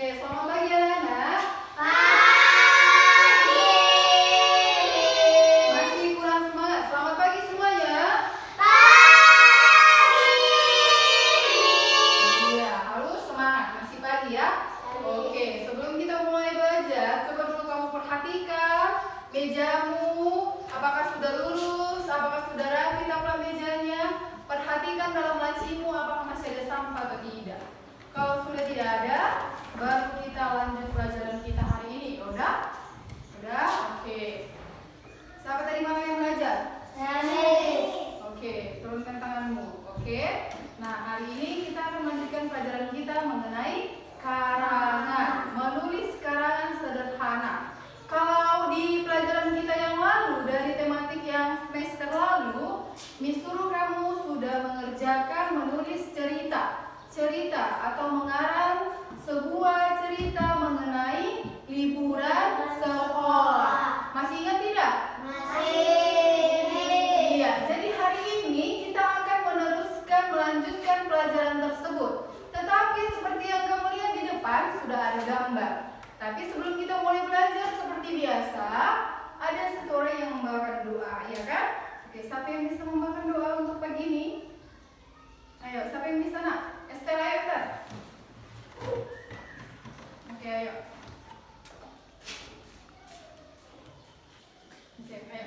Oke, selamat pagi anak-anak. Pagi. Masih kurang semangat. Selamat pagi semuanya. Pagi. Iya, harus semangat. Masih pagi ya. Oke, sebelum kita mulai belajar, coba dulu kamu perhatikan mejamu. Apakah sudah lurus? Apakah sudah rapi taplak mejanya? Perhatikan dalam lacimu apakah masih ada sampah atau tidak. Kalau sudah tidak ada, baru kita lanjut pelajaran kita hari ini. Udah? Udah? Oke. Siapa tadi mama yang belajar? Oke, turunkan tanganmu. Oke. Nah, hari ini kita akan melanjutkan pelajaran kita mengenai karangan. Menulis karangan sederhana. Kalau di pelajaran kita yang lalu, dari tematik yang semester lalu, Miss suruh kamu sudah mengerjakan menulis cerita. Cerita atau mengarang sebuah cerita mengenai liburan sekolah. Masih ingat tidak? Iya, jadi hari ini kita akan melanjutkan pelajaran tersebut. Tetapi seperti yang kamu lihat di depan sudah ada gambar. Tapi sebelum kita mulai belajar seperti biasa, ada satu orang yang membawakan doa, ya kan? Oke, siapa yang bisa membawakan doa untuk pagi ini? Ayo, siapa yang bisa nak? Esther, ayo Esther. Oke, ayo. Oke, ayo.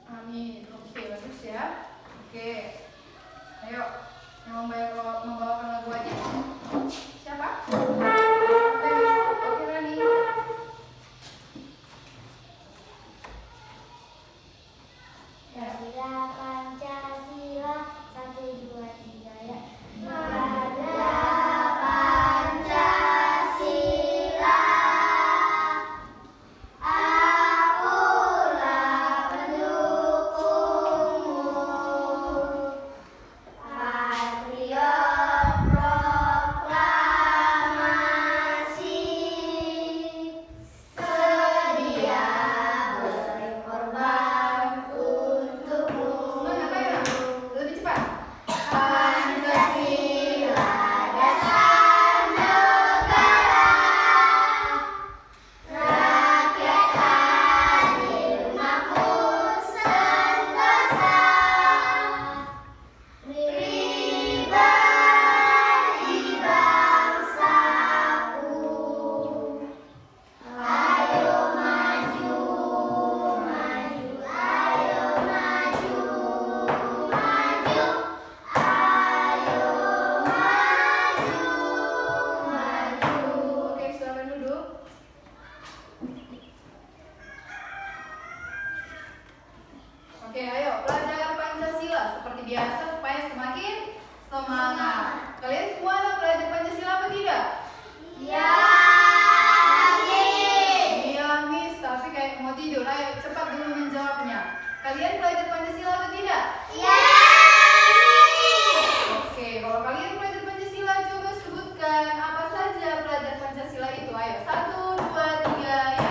Amin. Oke, bagus ya. Oke. Ayo, yang membawakan lagu aja. Siapa? Oke, Rani. Negara Pancasila 1, 2, 3 ya. Oke, ayo belajar Pancasila seperti biasa supaya semakin semangat. Kalian semua anak belajar Pancasila apa tidak? Ya. Iya, Miss, tapi kayak mau tidur. Ayo cepat dulu menjawabnya. Kalian belajar Pancasila atau tidak? Ya. Oke, kalau kalian belajar Pancasila, coba sebutkan apa saja belajar Pancasila itu. Ayo, 1, 2, 3, ya.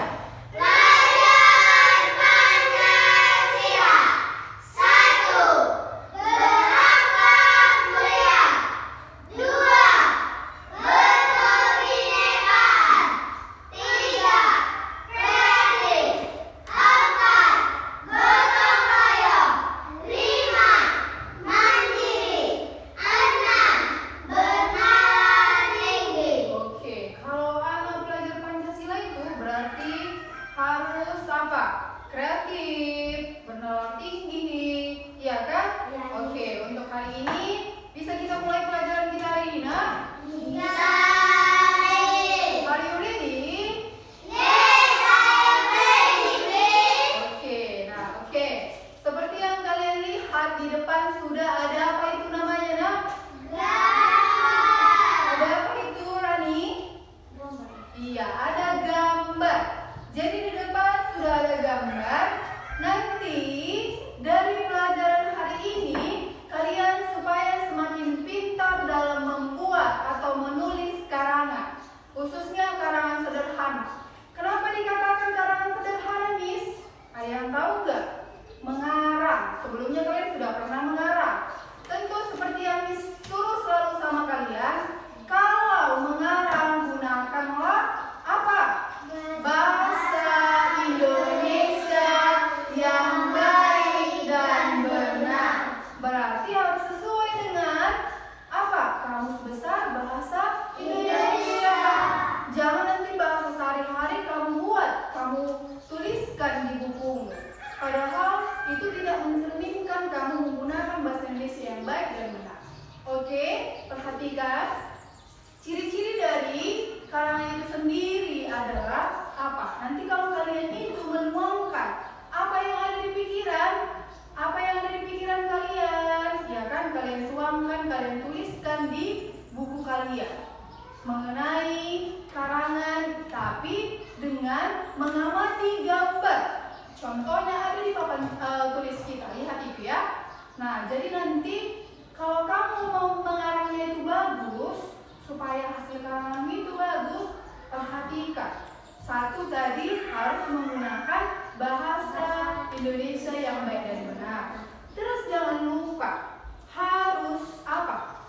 Harus apa? Kreatif, bernalar tinggi, ya kan? Ya. Oke, untuk hari ini bisa kita mulai pelajaran kita hari ini, nak? Bisa. Are you ready? Yes, I am ready, please. Oke. Seperti yang kalian lihat di depan sudah ada apa itu namanya, nak? Ada apa itu, Rani? Iya, ada gambar. Jadi di depan sudah ada gambar. Nanti dari pelajaran hari ini kalian dan benar. Oke, perhatikan. Ciri-ciri dari karangan itu sendiri adalah apa? Nanti kalau kalian itu menuangkan apa yang ada di pikiran, kalian, ya kan, kalian tuangkan, kalian tuliskan di buku kalian mengenai karangan, tapi dengan mengamati gambar. Contohnya ada di papan tulis kita, lihat itu ya. Nah, jadi nanti kalau kamu mau mengarangnya itu bagus, supaya hasil karangan itu bagus, perhatikan. Satu tadi harus menggunakan bahasa Indonesia yang baik dan benar. Terus jangan lupa harus apa?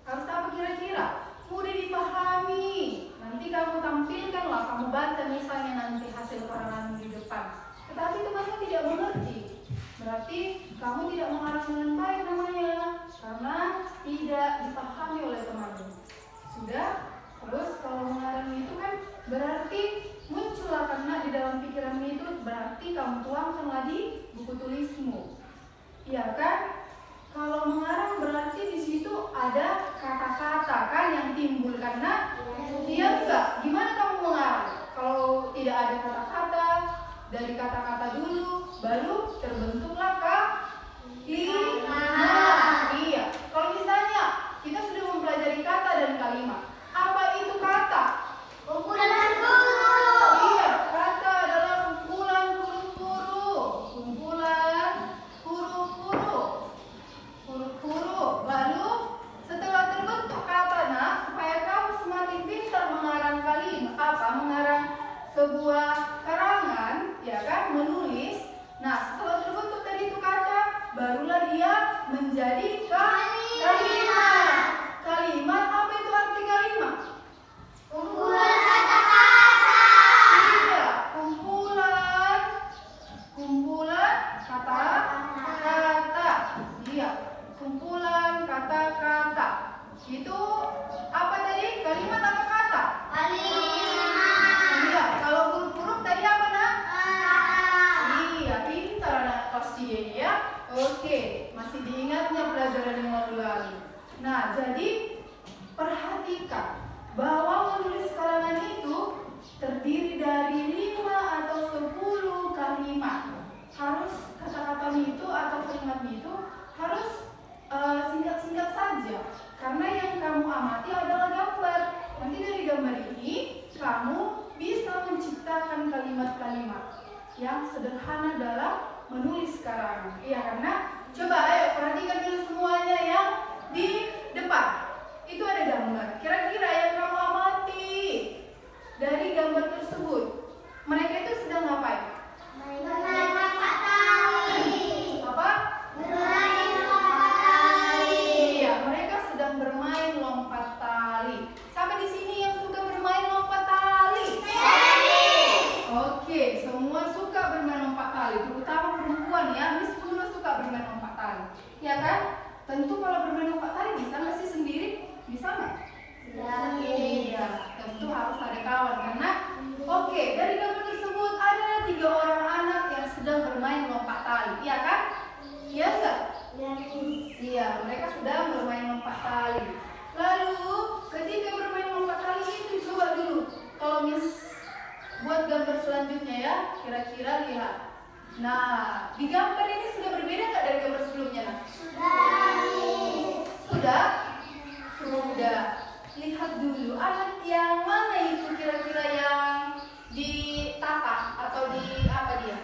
Harus apa kira-kira? Mudah dipahami. Nanti kamu tampilkanlah, kamu baca misalnya nanti hasil karangan di depan. Tetapi teman-teman tidak mengerti, berarti kamu tidak mengarang dengan baik namanya, karena tidak dipahami oleh teman-teman. Sudah? Terus kalau mengarang itu kan berarti muncullah, karena di dalam pikiranmu itu berarti kamu tuangkanlah di buku tulismu. Iya kan? Kalau mengarang berarti di situ ada kata-kata kan yang timbul, karena dia enggak. Gimana kamu mengarang? Kalau tidak ada kata-kata, dari kata-kata dulu baru terbentuklah kalimat. Iya. Kalau misalnya kita sudah mempelajari kata dan kalimat, apa itu kata? Kumpulan huruf. Iya, kata adalah kumpulan huruf-huruf. Kumpulan huruf-huruf. Huruf-huruf. Lalu setelah terbentuk kata, nah, supaya kamu semakin pintar mengarang kalimat, mengarang sebuah karangan, ya kan, menulis. Nah, setelah terbentuk dari itu kata, barulah dia menjadi kalimat. Kalimat, apa itu arti kalimat? Kumpulan kata-kata. Iya, kumpulan kata-kata. Iya, kumpulan kata-kata. Itu apa tadi? Kalimat atau kata? Kalimat. Iya, kalau huruf-huruf tadi apa, Nak? Kata. Iya, pintar anak kelas dia ini ya. Oke, masih diingatnya pelajaran yang lalu. Nah, jadi perhatikan bahwa menulis karangan itu terdiri dari 5 atau 10 kalimat. Harus kata-kata itu atau kalimat itu harus singkat-singkat saja, karena yang kamu amati adalah gambar. Nanti dari gambar ini kamu bisa menciptakan kalimat-kalimat yang sederhana dalam menulis karangan. Iya, karena coba ayo perhatikan dulu semuanya yang di depan. Itu ada gambar. Kira-kira yang kamu amati dari gambar tersebut, mereka itu sedang ngapain? Bermain lompat tali. Apa? Bermain lompat tali. Iya, mereka sedang bermain lompat tali. Sampai di sini yang suka bermain lompat tali? Oke, semua suka bermain lompat tali, terutama perempuan ya. Miss juga suka bermain lompat tali, ya kan? Tentu kalau bermain lompat tali bisa nggak sih sendiri? Bisa nggak? Iya, tentu harus ada kawan, karena oke, dari gambar tersebut ada 3 orang anak yang sedang bermain lompat tali, iya kan? Iya enggak? Iya, mereka sedang bermain lompat tali. Lalu ketika bermain lompat tali itu, coba dulu kalau Miss buat gambar selanjutnya ya, kira-kira lihat. Nah, di gambar ini sudah berbeda nggak dari gambar sebelumnya? Nah? Sudah? Sudah. Lihat dulu anak yang mana itu kira-kira yang ditata atau di apa dia?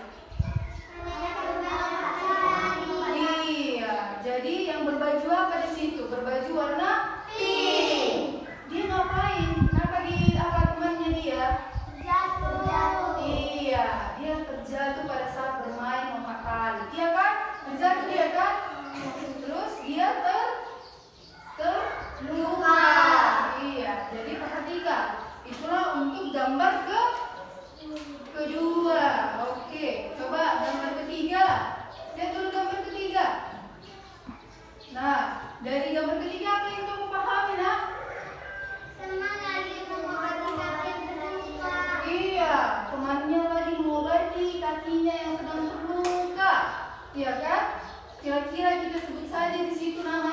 Iya, jadi yang berbaju apa di situ? Berbaju warna pink. Dia ngapain? Kenapa di apa temannya dia? Jatuh. Iya, dia terjatuh pada saat bermain lompat tali. Iya kan? Terjatuh dia kan? Terus dia terluka. Iya, jadi perhatikan. Itulah untuk gambar kedua. Oke, coba gambar ketiga. Lihat dulu gambar ketiga. Nah, dari gambar ketiga apa yang kamu pahami, Nak? Teman lagi mengobati kaki yang terluka. Iya, temannya lagi mengobati kakinya yang sedang terluka. Iya kan? Kira-kira kita sebut saja di situ nama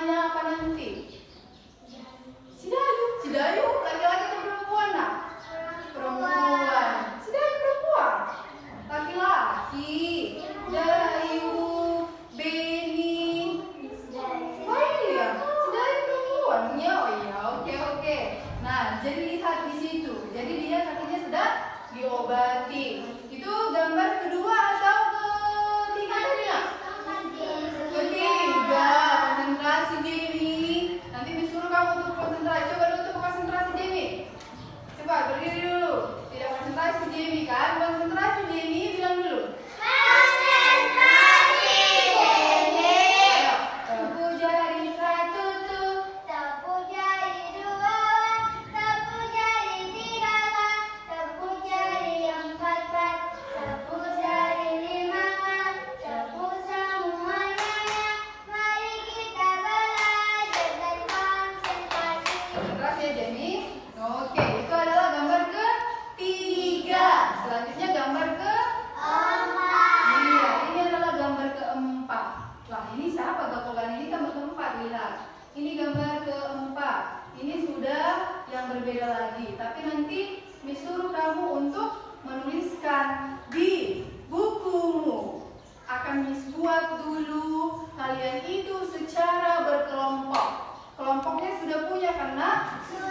Ini gambar keempat. Ini sudah yang berbeda lagi. Tapi nanti Miss suruh kamu untuk menuliskan di bukumu. Akan Miss buat dulu kalian itu secara berkelompok. Kelompoknya sudah punya karena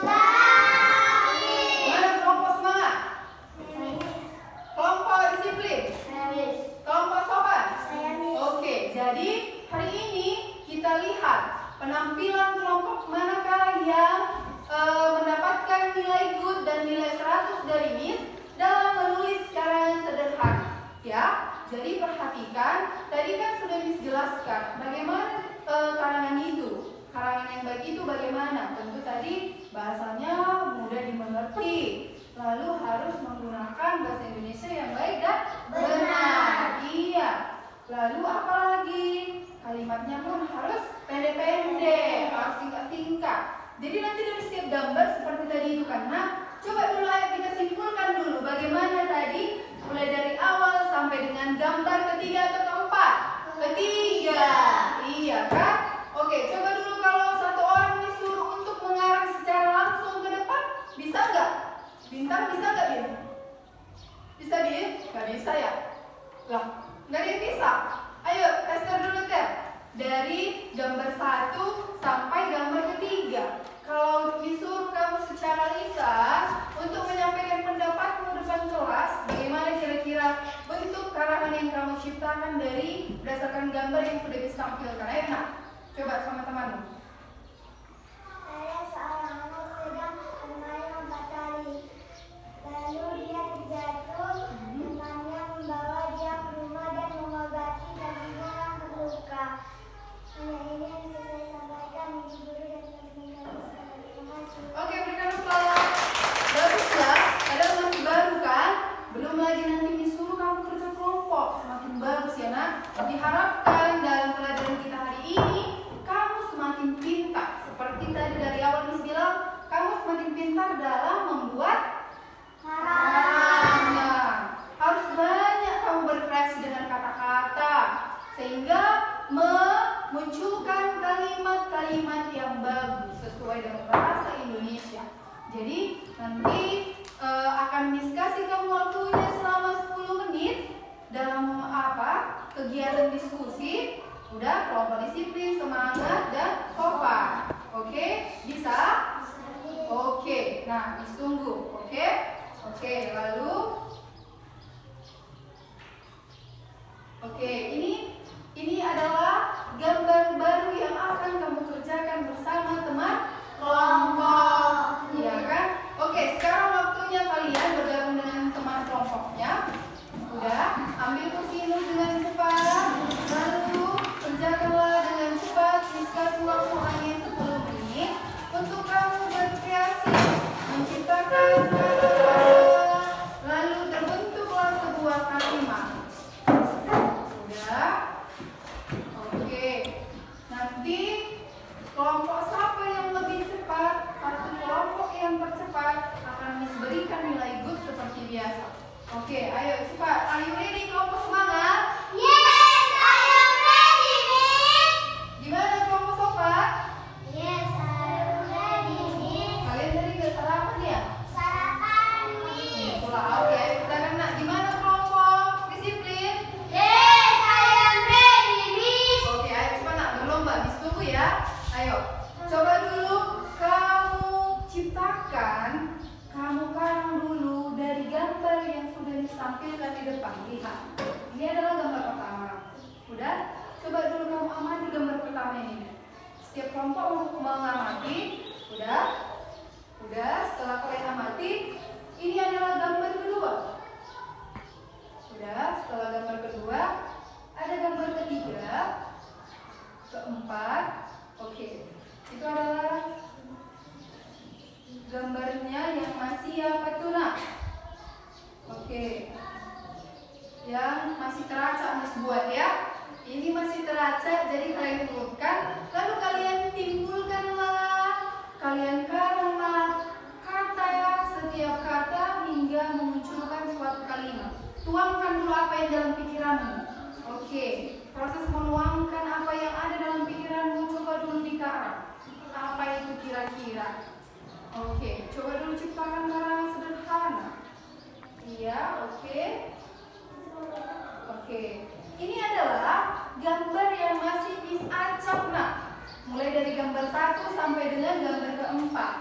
mana kelompok semangat? Kelompok disiplin? Kelompok sopan? Oke, jadi hari ini kita lihat penampilan kelompok manakah yang mendapatkan nilai good dan nilai 100 dari Miss dalam menulis karangan sederhana. Ya, jadi perhatikan, tadi kan sudah Miss jelaskan bagaimana karangan itu. Karangan yang baik itu bagaimana? Tentu tadi bahasanya mudah dimengerti, lalu harus menggunakan bahasa Indonesia yang baik dan benar. Iya. Lalu apa lagi? Kalimatnya pun harus pendek-pendek, harus singkat-singkat. Jadi nanti dari setiap gambar seperti tadi itu kan. Nah, coba dulu ayo kita simpulkan dulu bagaimana tadi mulai dari awal sampai dengan gambar ketiga atau keempat? Ketiga. Iya kan? Oke, coba dulu kalau satu orang disuruh untuk mengarang secara langsung ke depan, bisa nggak? Bintang bisa nggak Bin? Bisa Bin? Nggak bisa ya? Lah, nggak ada yang bisa. Ayo, tester dulu Ter. Dari gambar 1 sampai gambar ketiga. Kalau disuruh kamu secara lisan untuk menyampaikan pendapatmu depan kelas, bagaimana kira-kira bentuk karangan yang kamu ciptakan dari berdasarkan gambar yang sudah ditampilkan? Ayo, nah, coba sama temanmu. Saya seorang anak sedang bermain lompat tali. Lalu dia terjatuh, temannya membawa dia ke rumah dan mengobati kakinya yang terluka. Hanya ini yang bisa saya sampaikan, Ibu Guru dan teman-teman sekalian. Terima kasih. Oke, berikan aplaus. Bagus ya, padahal masih baru kan? Belum lagi nanti disuruh kamu kerja kelompok. Semakin bagus ya nak. Diharapkan dalam pelajaran kita hari ini kamu semakin pintar. Seperti tadi dari awal Miss bilang, kamu semakin pintar dalam membuat karangan. Harus banyak kamu berkreasi dengan kata-kata sehingga memunculkan kalimat-kalimat yang bagus sesuai dengan bahasa Indonesia. Jadi nanti akan Miss kasih kamu waktunya selama 10 menit dalam kegiatan diskusi. Udah, kelompok disiplin, semangat, dan sopan. Oke, bisa? Oke, nah Miss tunggu. Oke, lalu ini adalah gambar baru yang akan kamu kerjakan bersama teman kelompok. Iya kan? Oke, sekarang waktunya kalian bergabung dengan teman kelompoknya. Udah, ambil kursimu dengan cepat. Lalu kerjakanlah dengan cepat. Kasih waktu hanya 10 menit untuk kamu berkreasi, menciptakan kata-kata, lalu terbentuklah sebuah kalimat. Sudah? Oke. Nanti kelompok siapa yang lebih cepat, satu kelompok yang tercepat akan Miss berikan nilai good seperti biasa. Oke, ayo cepat. Are you ready kelompok semangat? Yes, I am ready, Miss. Gimana kelompok sopan? Yes, I am ready, Miss. Kalian tadi nggak sarapan ya? Sarapan, Miss. Oke, kita kena. Gimana kelompok disiplin? Yes, I am ready, Miss. Oke, ayo cepat nak berlomba. Miss tunggu ya. Ayo, coba dulu kamu ciptakan, kamu karang dulu dari gambar yang sudah ditampilkan di depan. Lihat, ini adalah gambar pertama. Udah? Coba dulu kamu amati gambar pertama ini. Setiap kelompok mengamati. Udah? Setelah kalian amati, ini adalah gambar kedua. Udah? Setelah gambar kedua, ada gambar ketiga, keempat. Oke, itu adalah gambarnya yang masih apa tuh nak? Oke, yang masih teracak Miss buat ya. Ini masih teracak, jadi kalian urutkan. Lalu kalian timbulkanlah, kalian karanglah kata ya, setiap kata hingga memunculkan suatu kalimat. Tuangkan dulu apa yang dalam pikiranmu. Oke, proses menuangkan apa yang ada dalam pikiranmu coba dulu dikarang. kira-kira? Oke, coba dulu ciptakan karangan sederhana. Iya, oke. Oke, ini adalah gambar yang masih bisa acak, nak. Mulai dari gambar 1 sampai dengan gambar keempat.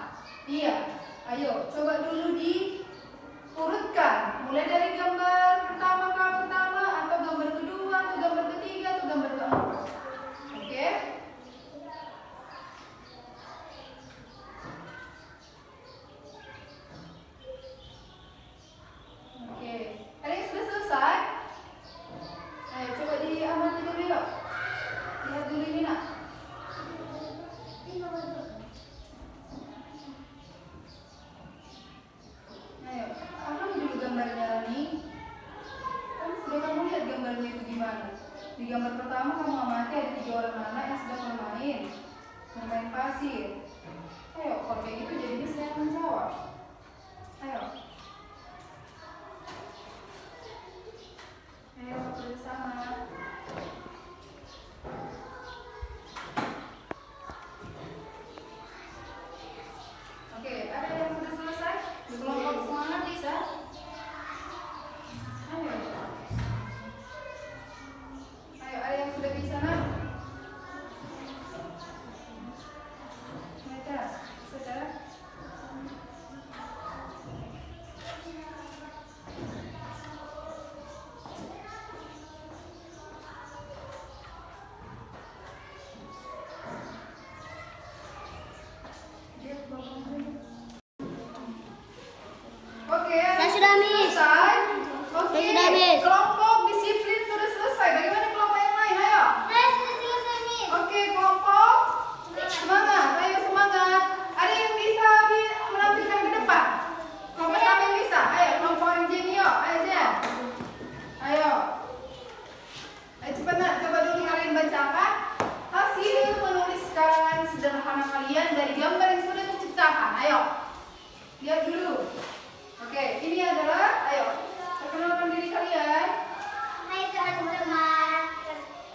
Iya, ayo coba dulu diurutkan. Mulai dari gambar pertama atau gambar kedua atau gambar ketiga atau gambar keempat. Oke? Oke, ada yang sudah selesai? Ayo coba diamati dulu yuk. Lihat dulu ini, nak. Ayo, amati dulu gambarnya, Rani. Kan sudah kamu lihat gambarnya itu gimana? Di gambar pertama kamu amati ada 3 orang anak yang sedang bermain pasir. Ayo, kalau kayak gitu jadinya saya menjawab. Ayo. Ayo bersama. Oke, ada yang sudah selesai? Berkelompok semangat bisa? Ayo. Ayo, ada yang sudah bisa, nak? Sudah? Oke, Saya sudah, Miss. selesai. Oke, Saya sudah, Miss. kelompok disiplin sudah selesai. Bagaimana kelompok yang lain? Ayo. Saya sudah selesai, Miss. Oke, kelompok semangat. Ayo semangat. Ada yang bisa menampilkan ke depan? Kelompok siapa yang bisa? Ayo, kelompok yang Jenny yuk. Ayo Jen. Ayo. Ayo cepat, nak. Coba dulu kalian bacakan hasil menulis karangan sederhana kalian dari gambar yang sudah terciptakan. Ayo. Lihat dulu. Oke, ini adalah, ayo, perkenalkan diri kalian. Hai teman-teman,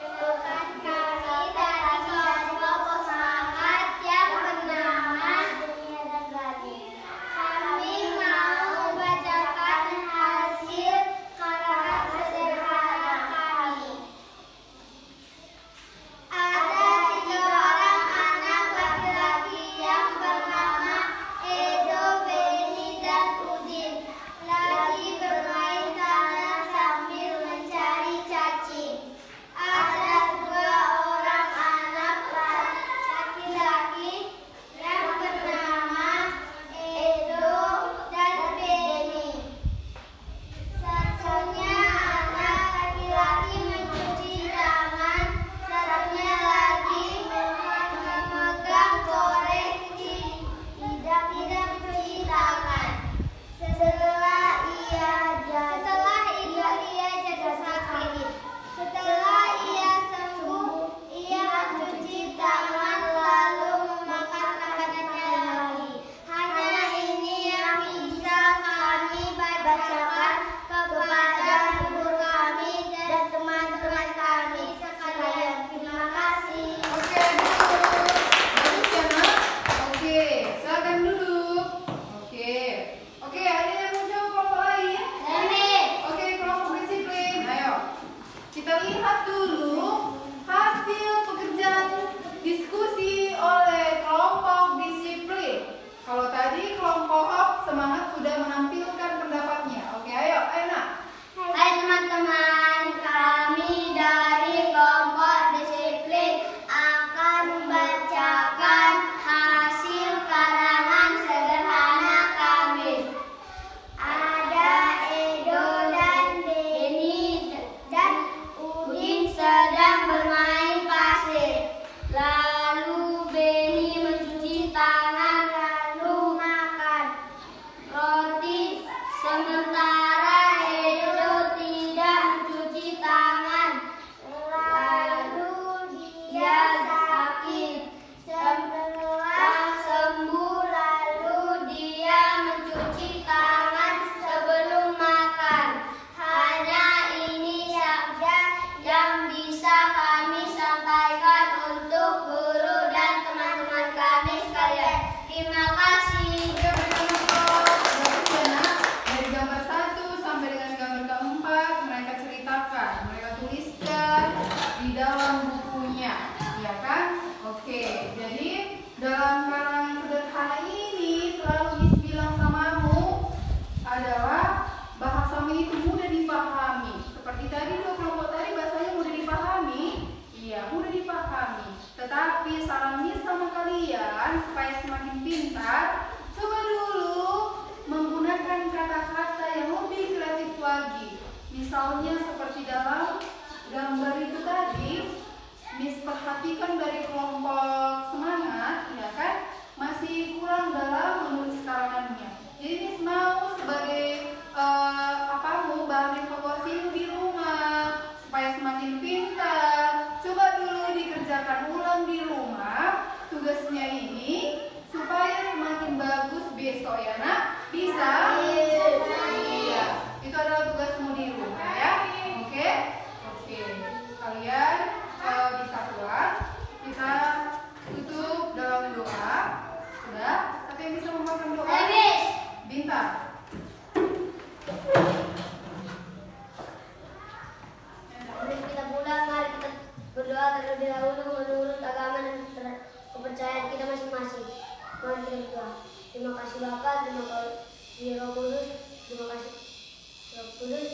perkenalkan kami dari kelompok semangat yang bernama Dunia dan Gadis. Kami mau bacakan hasil karangan sederhana kami. Ada 3 orang anak laki-laki yang bernama Edo, Beni, dan Udin lagi bermain tanah sambil mencari cacing. Terima kasih. Oke, berikan aplaus. Bagus ya nak. Dari gambar 1 sampai dengan gambar keempat mereka ceritakan, mereka tuliskan di dalam bukunya, ya kan? Oke, jadi dalam karangan sederhana ini selalu Miss bilang samamu adalah bahasamu itu mudah dipahami. Seperti tadi dua kelompok tadi bahasanya mudah dipahami. Iya, mudah dipahami. Tetapi saran Miss sama kalian supaya semakin pintar, coba dulu menggunakan kata-kata yang lebih kreatif lagi. Misalnya seperti dalam gambar itu tadi, Miss perhatikan dari kelompok semangat, ya kan? Masih kurang dalam menulis karangannya. Jadi Miss mau sebagai bahan evaluasi di rumah supaya semakin pintar. Coba dulu dikerjakan ulang di rumah tugasnya ini supaya semakin bagus besok ya nak. Bisa? Iya. Itu adalah tugasmu di rumah ya. Oke? Oke. Kalian bisa keluar. Kita tutup dalam doa. Sudah? Tapi yang bisa memakan doa? Bintang. Sebelum kita pulang, mari kita berdoa terlebih dahulu menurut agama dan kepercayaan kita masing-masing. Mari kita berdoa. Terima kasih Bapa, terima kasih Roh Kudus, terima kasih Roh Kudus.